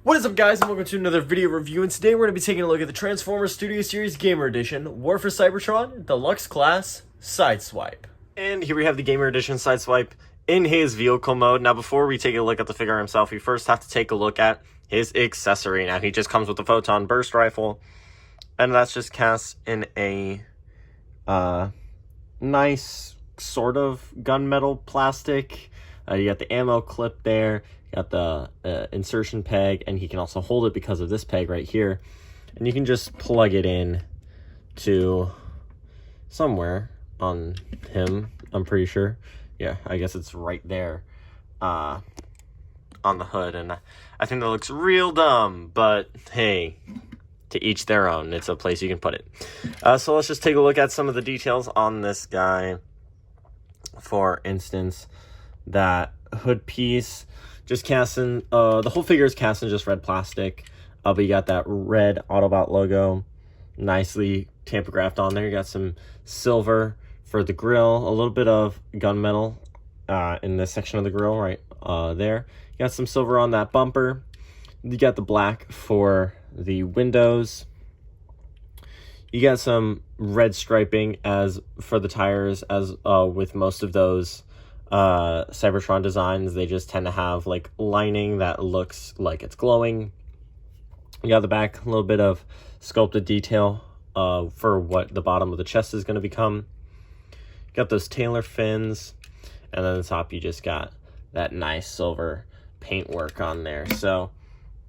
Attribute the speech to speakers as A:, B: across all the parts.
A: What is up, guys, and welcome to another video review, and today we're going to be taking a look at the Transformers Studio Series Gamer Edition War for Cybertron Deluxe Class Sideswipe. And here we have the Gamer Edition Sideswipe in his vehicle mode. Now, before we take a look at the figure himself, we first have to take a look at his accessory. Now, he just comes with the Photon Burst Rifle, and that's just cast in a nice sort of gunmetal plastic. You got the ammo clip there. Got the insertion peg, and he can also hold it because of this peg right here. And you can just plug it in to somewhere on him, I'm pretty sure. Yeah, I guess it's right there on the hood. And I think that looks real dumb, but hey, to each their own. It's a place you can put it. So let's just take a look at some of the details on this guy. For instance, that hood piece, just casting, the whole figure is cast in just red plastic, but you got that red Autobot logo nicely tampographed on there. You got some silver for the grill, a little bit of gunmetal in this section of the grill right there. You got some silver on that bumper. You got the black for the windows. You got some red striping as for the tires, as with most of those Cybertron designs. They just tend to have like lining that looks like it's glowing. You got the back, a little bit of sculpted detail for what the bottom of the chest is going to become. You got those tailor fins, and then the top you just got that nice silver paintwork on there. So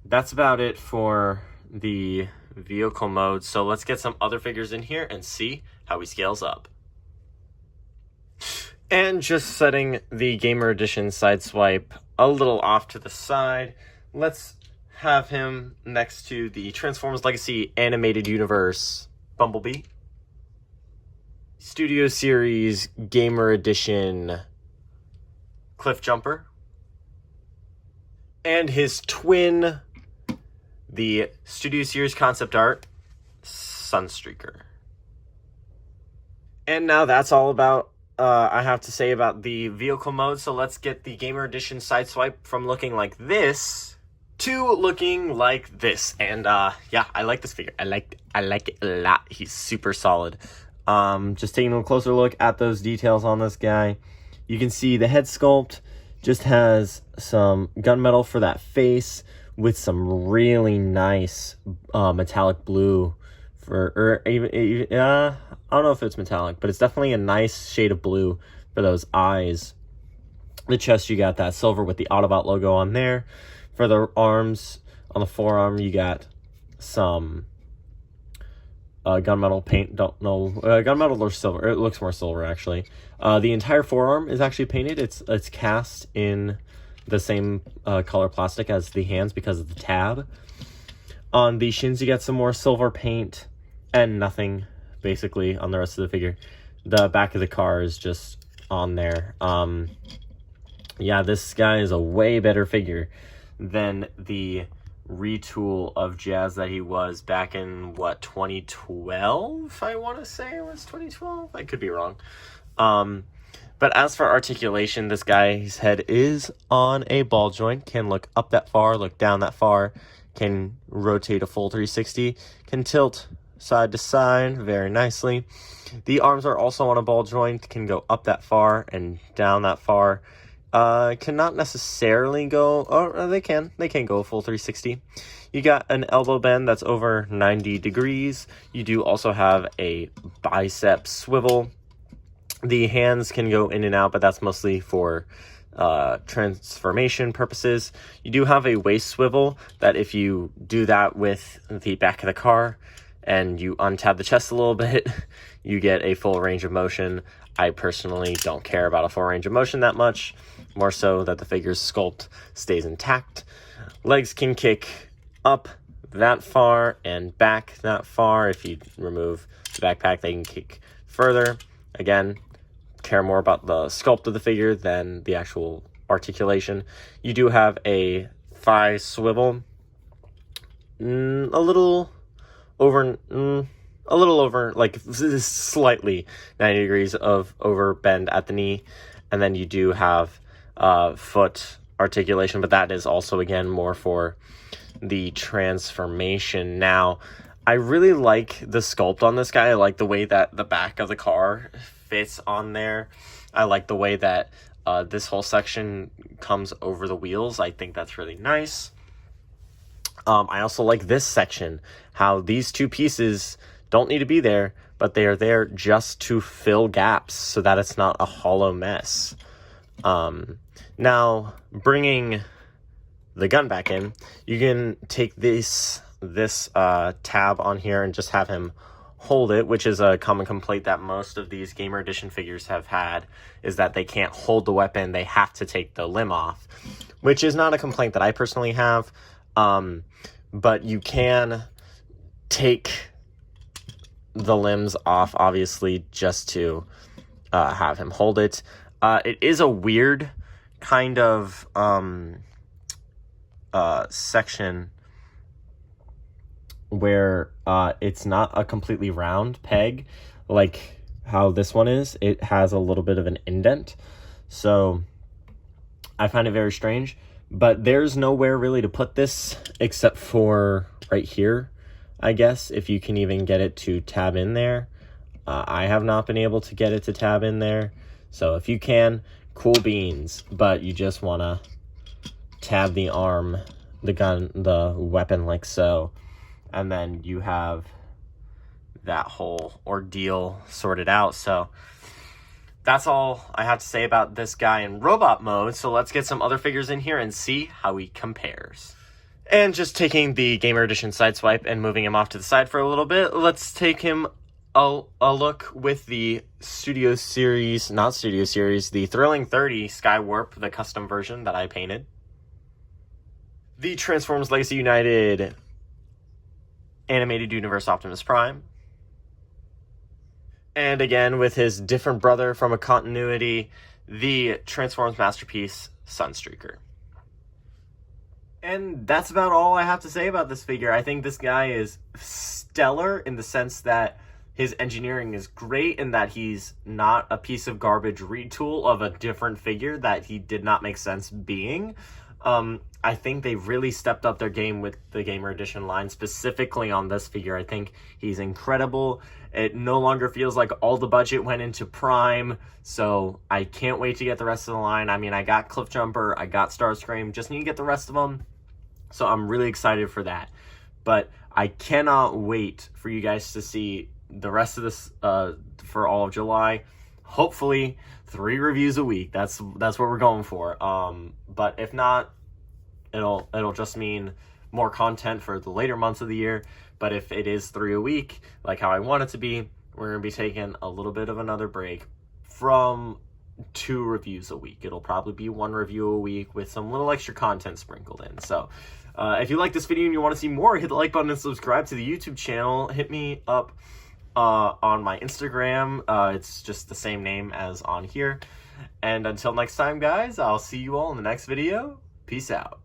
A: that's about it for the vehicle mode. So let's get some other figures in here and see how he scales up. And just setting the Gamer Edition Sideswipe a little off to the side, let's have him next to the Transformers Legacy Animated Universe Bumblebee, Studio Series Gamer Edition Cliff Jumper, and his twin, the Studio Series Concept Art Sunstreaker. And now that's all about I have to say about the vehicle mode. So let's get the Gamer Edition Sideswipe from looking like this to looking like this. And yeah, I like this figure. I like it a lot. He's super solid. Just taking a closer look at those details on this guy, you can see the head sculpt just has some gunmetal for that face with some really nice metallic blue for, I don't know if it's metallic, but it's definitely a nice shade of blue for those eyes. The chest, you got that silver with the Autobot logo on there. For the arms, on the forearm, you got some gunmetal paint. Don't know, gunmetal or silver. It looks more silver, actually. The entire forearm is actually painted. It's cast in the same color plastic as the hands because of the tab. On the shins, you got some more silver paint and nothing basically on the rest of the figure. The back of the car is just on there. Yeah, this guy is a way better figure than the retool of Jazz that he was back in, what, 2012? I want to say it was 2012. I could be wrong. But as for articulation, this guy's head is on a ball joint, can look up that far, look down that far, can rotate a full 360, can tilt side to side very nicely. The arms are also on a ball joint, can go up that far and down that far. Cannot necessarily go, or they can go full 360. You got an elbow bend that's over 90 degrees. You do also have a bicep swivel. The hands can go in and out, but that's mostly for transformation purposes. You do have a waist swivel that if you do that with the back of the car and you untab the chest a little bit, you get a full range of motion. I personally don't care about a full range of motion that much, more so that the figure's sculpt stays intact. Legs can kick up that far and back that far. If you remove the backpack, they can kick further. Again, care more about the sculpt of the figure than the actual articulation. You do have a thigh swivel, a little over, like slightly 90 degrees of over bend at the knee. And then you do have foot articulation, but that is also, again, more for the transformation. Now, I really like the sculpt on this guy. I like the way that the back of the car fits on there. I like the way that this whole section comes over the wheels. I think that's really nice. I also like this section, how these two pieces don't need to be there, but they are there just to fill gaps so that it's not a hollow mess. Now, bringing the gun back in, you can take this tab on here and just have him hold it, which is a common complaint that most of these Gamer Edition figures have had, is that they can't hold the weapon, they have to take the limb off, which is not a complaint that I personally have, but you can take the limbs off, obviously, just to have him hold it. It is a weird kind of section where it's not a completely round peg like how this one is. It has a little bit of an indent, so I find it very strange, but there's nowhere really to put this except for right here, I guess, if you can even get it to tab in there. I have not been able to get it to tab in there, so if you can, cool beans, but you just want to tab the arm, the gun, the weapon like so, and then you have that whole ordeal sorted out. So that's all I have to say about this guy in robot mode. So let's get some other figures in here and see how he compares. And just taking the Gamer Edition Sideswipe and moving him off to the side for a little bit, let's take him a look with the Studio Series, not Studio Series, the Thrilling 30 Skywarp, the custom version that I painted. The Transformers Legacy United Animated Universe Optimus Prime. And again, with his different brother from a continuity, the Transformers Masterpiece Sunstreaker. And that's about all I have to say about this figure. I think this guy is stellar in the sense that his engineering is great and that he's not a piece of garbage retool of a different figure that he did not make sense being. I think they really stepped up their game with the Gamer Edition line, specifically on this figure. I think he's incredible. It no longer feels like all the budget went into Prime, so I can't wait to get the rest of the line. I mean, I got Cliffjumper, I got Starscream, just need to get the rest of them, so I'm really excited for that. But I cannot wait for you guys to see the rest of this for all of July. Hopefully 3 reviews a week. That's what we're going for. But if not, it'll just mean more content for the later months of the year. But if it is 3 a week, like how I want it to be, we're going to be taking a little bit of another break from 2 reviews a week. It'll probably be 1 review a week with some little extra content sprinkled in. So if you like this video and you want to see more, hit the like button and subscribe to the YouTube channel. Hit me up on my Instagram. It's just the same name as on here. And until next time, guys, I'll see you all in the next video. Peace out.